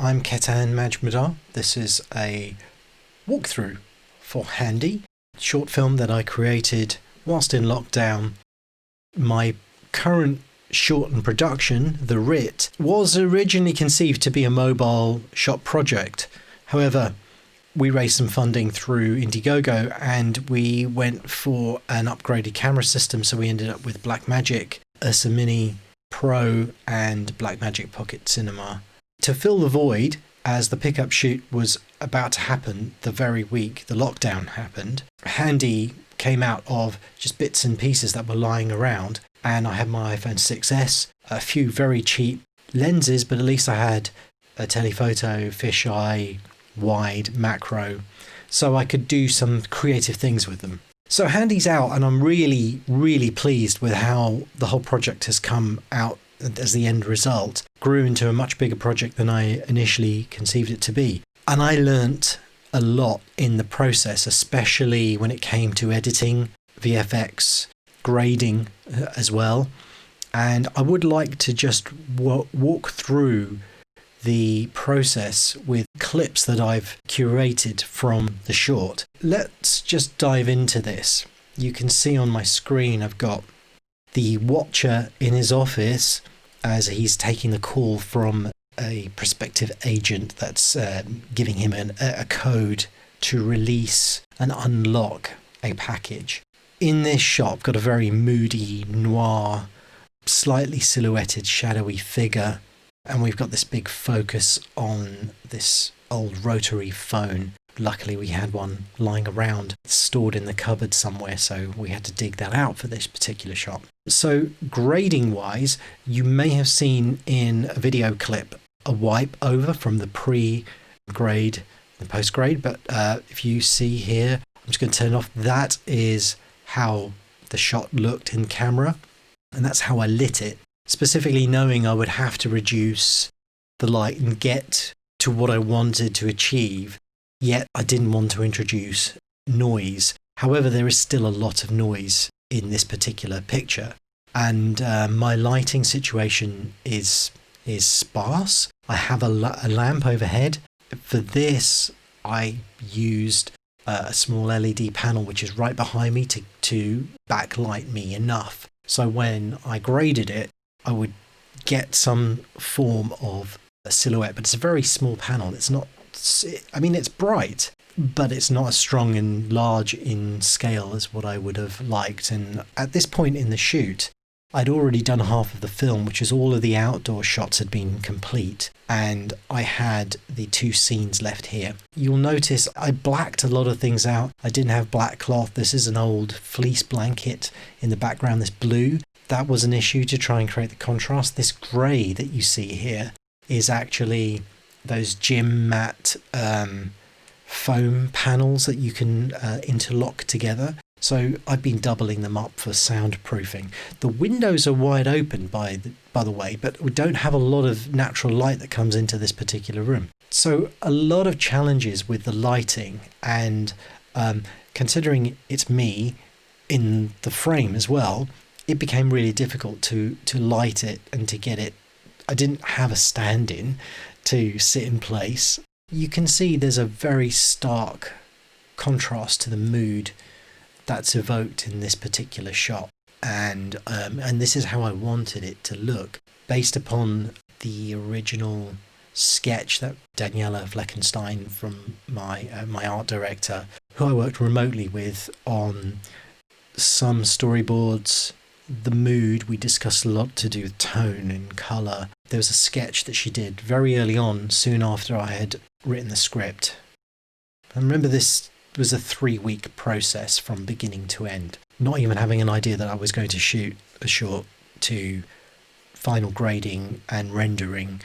I'm Ketan Majmudar. This is a walkthrough for Handy, short film that I created whilst in lockdown. My current short in production, The Writ, was originally conceived to be a mobile shot project. However, we raised some funding through Indiegogo and we went for an upgraded camera system, so we ended up with Blackmagic, Ursa Mini Pro and Blackmagic Pocket Cinema. To fill the void, as the pickup shoot was about to happen the very week the lockdown happened, Handy came out of just bits and pieces that were lying around, and I had my iPhone 6S, a few very cheap lenses, but at least I had a telephoto, fisheye, wide, macro, so I could do some creative things with them. So Handy's out, and I'm really, really pleased with how the whole project has come out as the end result. Grew into a much bigger project than I initially conceived it to be. And I learnt a lot in the process, especially when it came to editing, VFX, grading as well. And I would like to just walk through the process with clips that I've curated from the short. Let's just dive into this. You can see on my screen I've got the watcher in his office as he's taking the call from a prospective agent that's giving him a code to release and unlock a package. In this shot, I've got a very moody, noir, slightly silhouetted, shadowy figure, and we've got this big focus on this old rotary phone. Luckily we had one lying around, stored in the cupboard somewhere, so we had to dig that out for this particular shot. So grading wise, you may have seen in a video clip a wipe over from the pre-grade and post-grade, but if you see here, I'm just going to turn off. That is how the shot looked in camera, and that's how I lit it, specifically knowing I would have to reduce the light and get to what I wanted to achieve. Yet I didn't want to introduce noise. However, there is still a lot of noise in this particular picture, and my lighting situation is sparse. I have a lamp overhead. For this, I used a small LED panel which is right behind me to backlight me enough, so when I graded it, I would get some form of a silhouette. But it's a very small panel. It's not. I mean, it's bright, but it's not as strong and large in scale as what I would have liked. And at this point in the shoot, I'd already done half of the film, which is all of the outdoor shots had been complete, and I had the two scenes left here. You'll notice I blacked a lot of things out. I didn't have black cloth. This is an old fleece blanket in the background, this blue. That was an issue to try and create the contrast. This grey that you see here is actually those gym mat foam panels that you can interlock together. So I've been doubling them up for soundproofing. The windows are wide open by the way, but we don't have a lot of natural light that comes into this particular room. So a lot of challenges with the lighting, and considering it's me in the frame as well, it became really difficult to light it and to get it. I didn't have a stand-in to sit in place. You can see there's a very stark contrast to the mood that's evoked in this particular shot, and this is how I wanted it to look based upon the original sketch that Daniela Fleckenstein, from my art director, who I worked remotely with on some storyboards, the mood. We discussed a lot to do with tone and colour. There was a sketch that she did very early on, soon after I had written the script. I remember this was a 3-week process from beginning to end, not even having an idea that I was going to shoot a short, to final grading and rendering.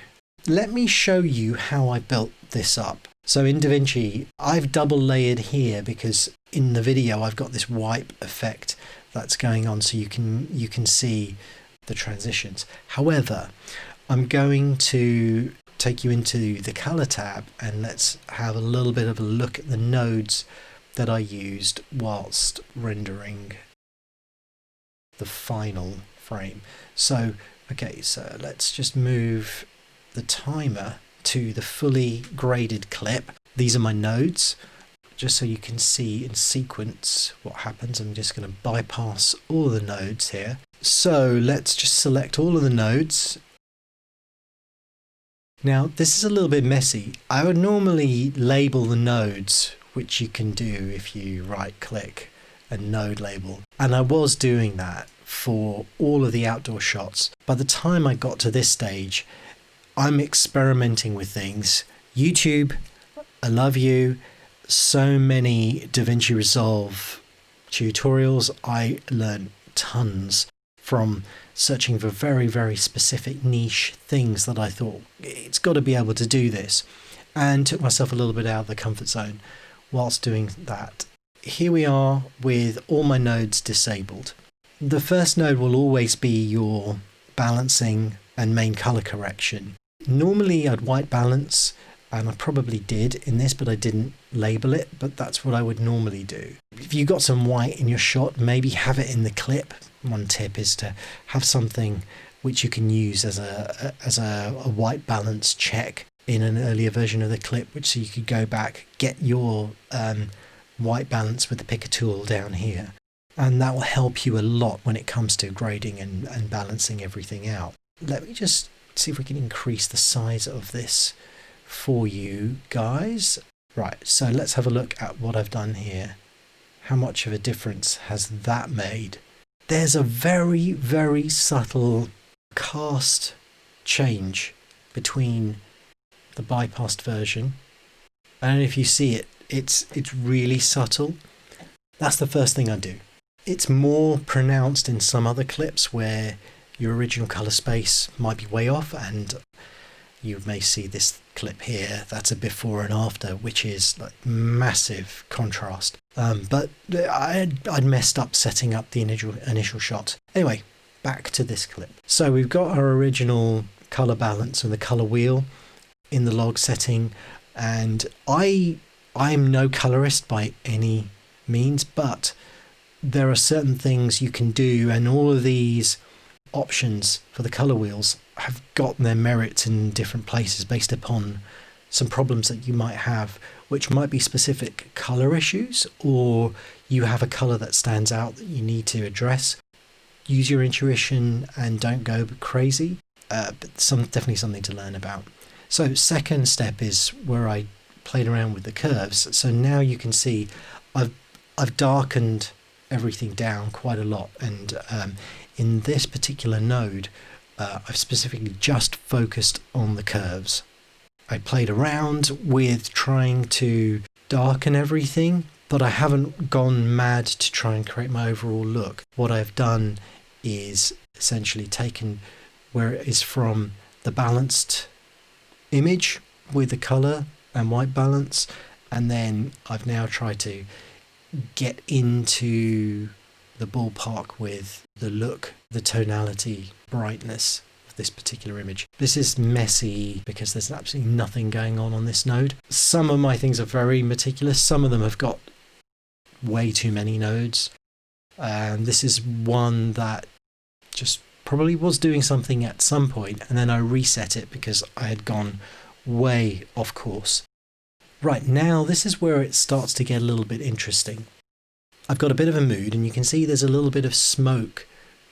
Let me show you how I built this up. So in Davinci, I've double layered here because in the video I've got this wipe effect that's going on, so you can see the transitions. However, I'm going to take you into the color tab and let's have a little bit of a look at the nodes that I used whilst rendering the final frame. So okay, so let's just move the timer to the fully graded clip. These are my nodes, just so you can see in sequence what happens. I'm just going to bypass all the nodes here. So let's just select all of the nodes. Now this is a little bit messy. I would normally label the nodes, which you can do if you right click and node label. And I was doing that for all of the outdoor shots. By the time I got to this stage, I'm experimenting with things. YouTube, I love you. So many Davinci Resolve tutorials. I learned tons from searching for very, very specific niche things that I thought, it's got to be able to do this, and took myself a little bit out of the comfort zone whilst doing that. Here we are with all my nodes disabled. The first node will always be your balancing and main color correction. Normally I'd white balance, and I probably did in this, but I didn't label it, but that's what I would normally do. If you got some white in your shot, maybe have it in the clip. One tip is to have something which you can use as a white balance check in an earlier version of the clip, which so you could go back, get your white balance with the picker tool down here, and that will help you a lot when it comes to grading and balancing everything out. Let me just see if we can increase the size of this for you guys. Right, so let's have a look at what I've done here. How much of a difference has that made? There's a very, very subtle cast change between the bypassed version. I don't know if you see it, it's really subtle. That's the first thing I do. It's more pronounced in some other clips where your original color space might be way off, and you may see this clip here, that's a before and after, which is like massive contrast. But I'd messed up setting up the initial shot. Anyway, back to this clip. So we've got our original color balance and the color wheel in the log setting, and I'm no colorist by any means, but there are certain things you can do, and all of these options for the color wheels have got their merits in different places based upon some problems that you might have, which might be specific color issues, or you have a color that stands out that you need to address. Use your intuition and don't go crazy, but definitely something to learn about. So second step is where I played around with the curves. So now you can see I've darkened everything down quite a lot, and in this particular node I've specifically just focused on the curves. I played around with trying to darken everything, but I haven't gone mad to try and create my overall look. What I've done is essentially taken where it is from the balanced image with the color and white balance, and then I've now tried to get into the ballpark with the look, the tonality, brightness of this particular image. This is messy because there's absolutely nothing going on this node. Some of my things are very meticulous, some of them have got way too many nodes, and this is one that just probably was doing something at some point, and then I reset it because I had gone way off course. Right, now this is where it starts to get a little bit interesting. I've got a bit of a mood, and you can see there's a little bit of smoke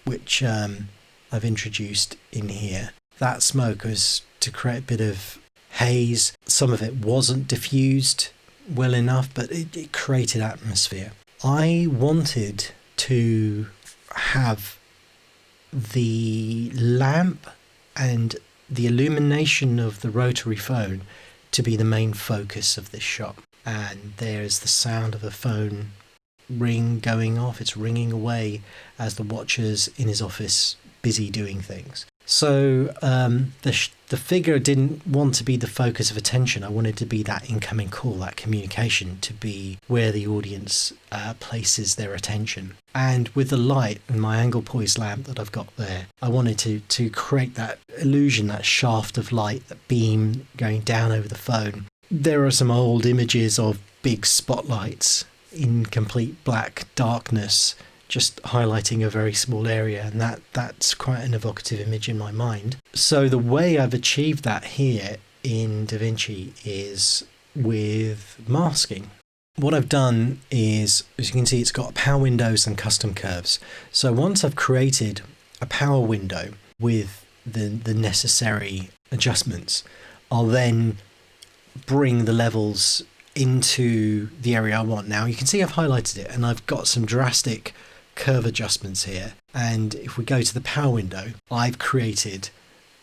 which I've introduced in here. That smoke was to create a bit of haze. Some of it wasn't diffused well enough, but it created atmosphere. I wanted to have the lamp and the illumination of the rotary phone to be the main focus of this shot. And there's the sound of the phone ring going off. It's ringing away as the watcher's in his office busy doing things. So the figure didn't want to be the focus of attention. I wanted to be that incoming call, that communication, to be where the audience places their attention. And with the light and my angle poised lamp that I've got there, I wanted to create that illusion, that shaft of light, that beam going down over the phone. There are some old images of big spotlights in complete black darkness, just highlighting a very small area, and that's quite an evocative image in my mind. So the way I've achieved that here in Davinci is with masking. What I've done is, as you can see, it's got power windows and custom curves. So once I've created a power window with the necessary adjustments, I'll then bring the levels into the area I want. Now you can see I've highlighted it and I've got some drastic curve adjustments here. And if we go to the power window, I've created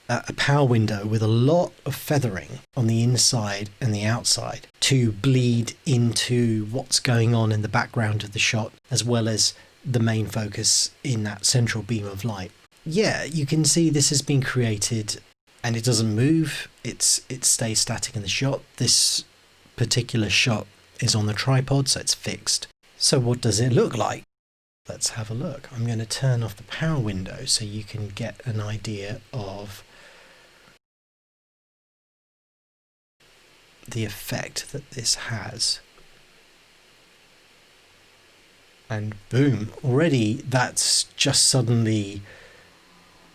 a power window with a lot of feathering on the inside and the outside to bleed into what's going on in the background of the shot, as well as the main focus in that central beam of light. Yeah, you can see this has been created and it doesn't move. It stays static in the shot. This particular shot is on the tripod, so it's fixed. So what does it look like? Let's have a look. I'm going to turn off the power window so you can get an idea of the effect that this has. And boom, already that's just suddenly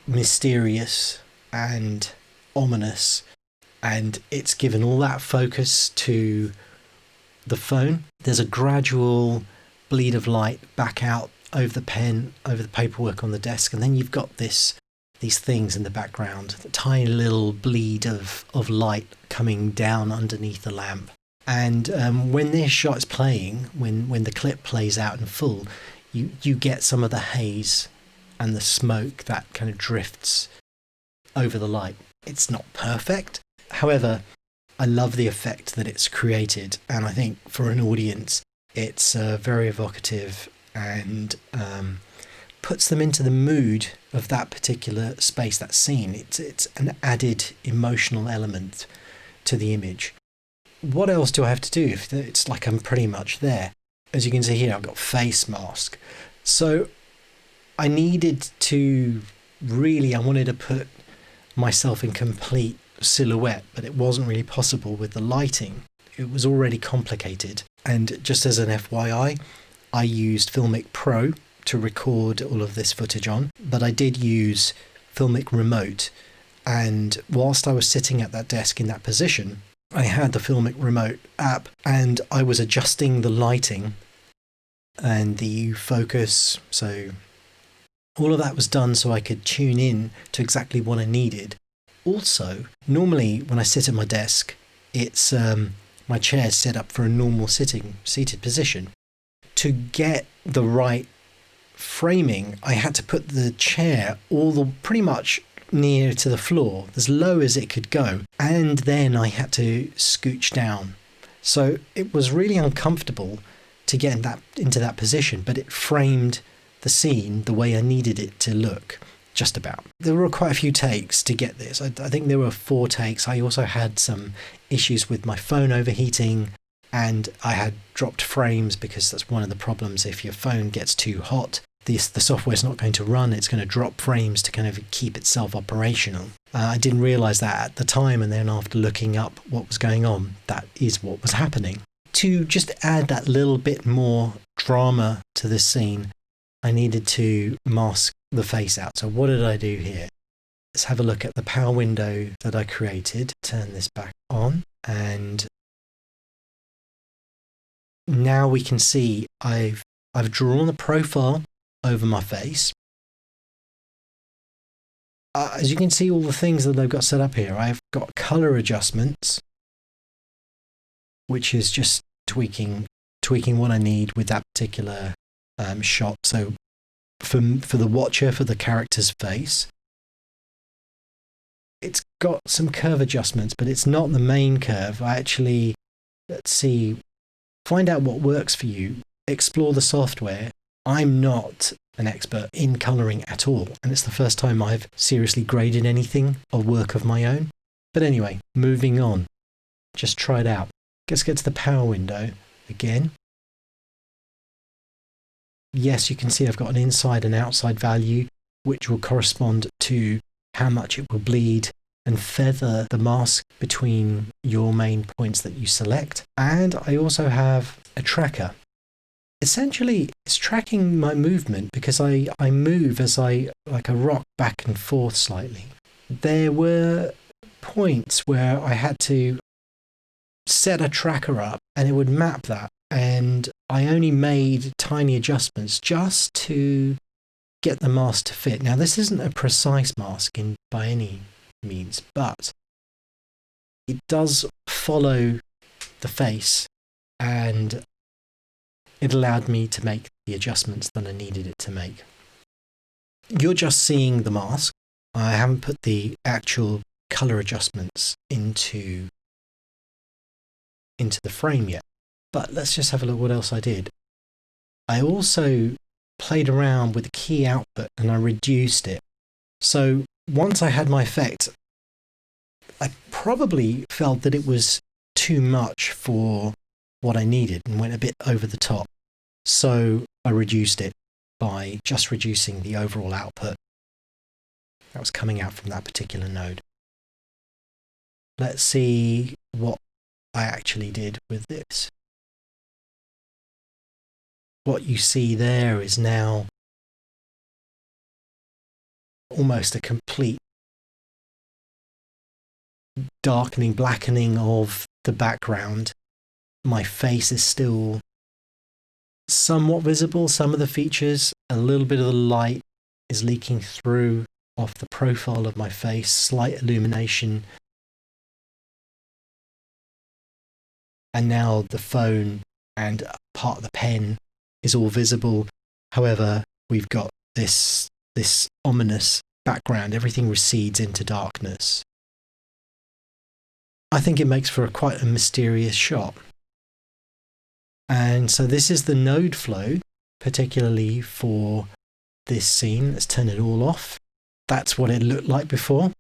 mysterious and ominous, and it's given all that focus to the phone. There's a gradual bleed of light back out over the pen, over the paperwork on the desk, and then you've got these things in the background, the tiny little bleed of light coming down underneath the lamp. And when this shot is playing, when the clip plays out in full, you get some of the haze and the smoke that kind of drifts over the light. It's not perfect. However, I love the effect that it's created, and I think for an audience it's very evocative and puts them into the mood of that particular space, that scene. It's an added emotional element to the image. What else do I have to do if it's like I'm pretty much there? As you can see here, I've got face mask. So I needed to I wanted to put myself in complete silhouette, but it wasn't really possible with the lighting. It was already complicated. And just as an FYI, I used Filmic Pro to record all of this footage on, but I did use Filmic Remote. And whilst I was sitting at that desk in that position, I had the Filmic Remote app and I was adjusting the lighting and the focus. So all of that was done so I could tune in to exactly what I needed. Also, normally when I sit at my desk, it's my chair is set up for a normal seated position. To get the right framing, I had to put the chair pretty much near to the floor, as low as it could go, and then I had to scooch down. So it was really uncomfortable to get into that position, but it framed the scene the way I needed it to look, just about. There were quite a few takes to get this. I think there were 4 takes. I also had some issues with my phone overheating, and I had dropped frames because that's one of the problems. If your phone gets too hot, the software's not going to run. It's going to drop frames to kind of keep itself operational. I didn't realize that at the time, and then after looking up what was going on, that is what was happening. To just add that little bit more drama to this scene, I needed to mask the face out. So what did I do here? Let's have a look at the power window that I created. Turn this back on, and now we can see I've drawn a profile over my face. As you can see, all the things that I've got set up here, I've got color adjustments, which is just tweaking what I need with that particular shot. So for the watcher, for the character's face, it's got some curve adjustments, but it's not the main curve. Let's see, find out what works for you, explore the software. I'm not an expert in colouring at all, and it's the first time I've seriously graded anything or work of my own. But anyway, moving on. Just try it out. Let's get to the power window again. Yes, you can see I've got an inside and outside value, which will correspond to how much it will bleed and feather the mask between your main points that you select. And I also have a tracker. Essentially, it's tracking my movement because I move as I rock back and forth slightly. There were points where I had to set a tracker up and it would map that. And I only made tiny adjustments just to get the mask to fit. Now, this isn't a precise mask by any means, but it does follow the face, and it allowed me to make the adjustments that I needed it to make. You're just seeing the mask. I haven't put the actual color adjustments into the frame yet. But let's just have a look what else I did. I also played around with the key output and I reduced it. So once I had my effect, I probably felt that it was too much for what I needed and went a bit over the top. So I reduced it by just reducing the overall output that was coming out from that particular node. Let's see what I actually did with this. What you see there is now almost a complete darkening, blackening of the background. My face is still somewhat visible. Some of the features, a little bit of the light is leaking through off the profile of my face, slight illumination. And now the phone and part of the pen is all visible. However, we've got this ominous background. Everything recedes into darkness. I think it makes for quite a mysterious shot. And so this is the node flow, particularly for this scene. Let's turn it all off. That's what it looked like before.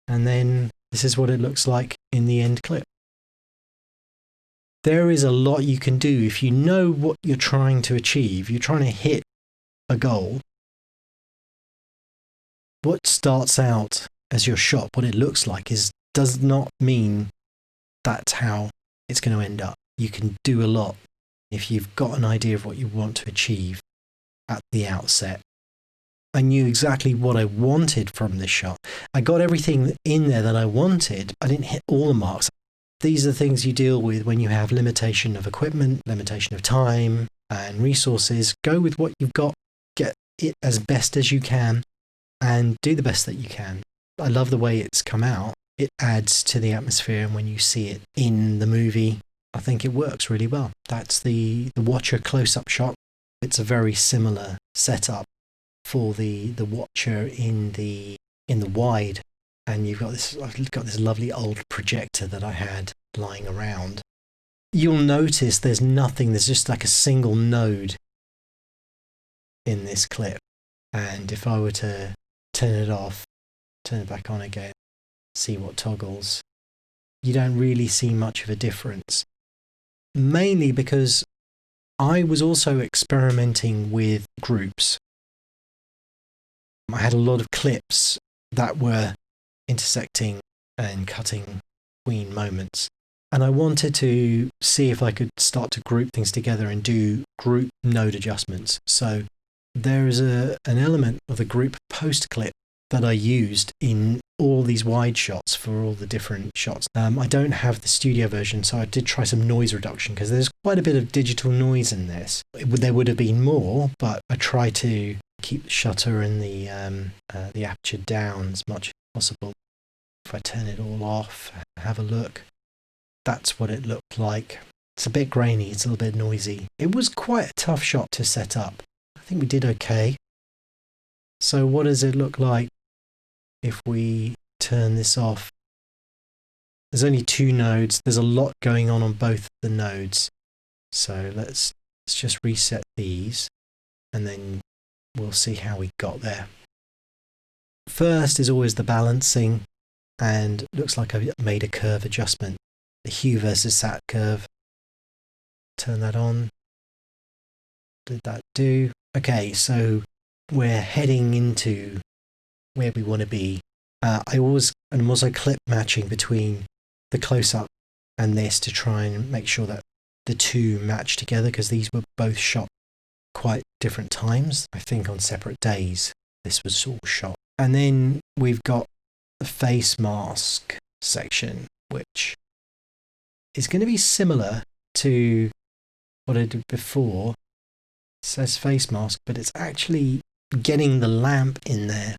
And then this is what it looks like in the end clip. There is a lot you can do if you know what you're trying to achieve. You're trying to hit a goal. What starts out as your shot, what it looks like, does not mean that's how it's going to end up. You can do a lot if you've got an idea of what you want to achieve at the outset. I knew exactly what I wanted from this shot. I got everything in there that I wanted. I didn't hit all the marks. These are things you deal with when you have limitation of equipment, limitation of time and resources. Go with what you've got, get it as best as you can, and do the best that you can. I love the way it's come out. It adds to the atmosphere, and when you see it in the movie, I think it works really well. That's the Watcher close-up shot. It's a very similar setup for the Watcher in the wide, and I've got this lovely old projector that I had lying around. You'll notice there's just like a single node in this clip, and if I were to turn it off, turn it back on again, see what toggles, you don't really see much of a difference, mainly because I was also experimenting with groups. I had a lot of clips that were intersecting and cutting between moments, and I wanted to see if I could start to group things together and do group node adjustments. So there is an element of the group post clip that I used in all these wide shots for all the different shots. I don't have the studio version, so I did try some noise reduction because there's quite a bit of digital noise in this. There would have been more, but I try to keep the shutter and the aperture down as much as possible. If I turn it all off, have a look, that's what it looked like. It's a bit grainy, it's a little bit noisy. It was quite a tough shot to set up. I think we did okay. So what does it look like if we turn this off? There's only 2 nodes. There's a lot going on both the nodes. So let's just reset these, and then we'll see how we got there. First is always the balancing, and looks like I've made a curve adjustment. The hue versus sat curve. Turn that on. Did that do? Okay, so we're heading into where we want to be. I'm also clip matching between the close-up and this to try and make sure that the two match together, because these were both shot quite different times. I think on separate days this was all shot. And then we've got the face mask section, which is going to be similar to what I did before. It says face mask, but it's actually getting the lamp in there,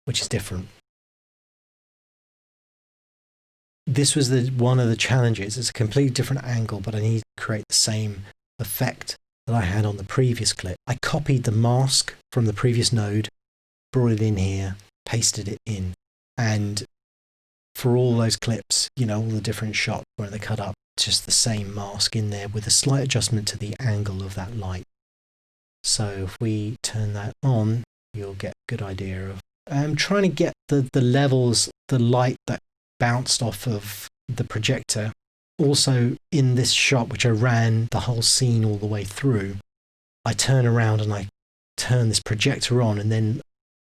which is different. This was one of the challenges. It's a completely different angle, but I need to create the same effect that I had on the previous clip. I copied the mask from the previous node, brought it in here, pasted it in, and for all those clips, you know, all the different shots where they cut up, just the same mask in there with a slight adjustment to the angle of that light. So if we turn that on, you'll get a good idea of... I'm trying to get the levels, the light that bounced off of the projector. Also in this shot, which I ran the whole scene all the way through, I turn around and I turn this projector on and then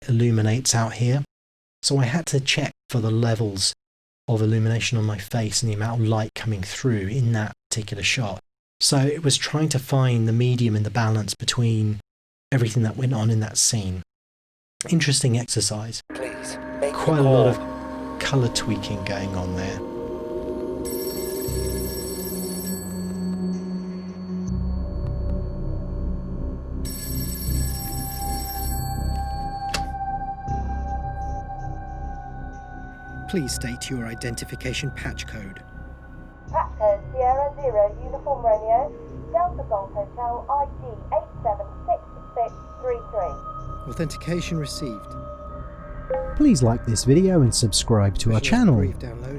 illuminates out here. So I had to check for the levels of illumination on my face and the amount of light coming through in that particular shot. So it was trying to find the medium and the balance between everything that went on in that scene. Interesting exercise. Please make Quite a lot of colour tweaking going on there. Please state your identification patch code. Patch code Sierra 0 Uniform Romeo, Delta Golf Hotel ID 876633. Authentication received. Please like this video and subscribe to our channel.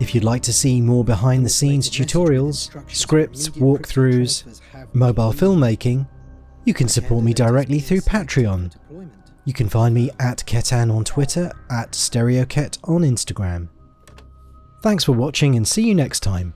If you'd like to see more behind the scenes tutorials, scripts, walkthroughs, mobile filmmaking, you can support me directly through Patreon. You can find me at Ketan on Twitter, at StereoKet on Instagram. Thanks for watching and see you next time.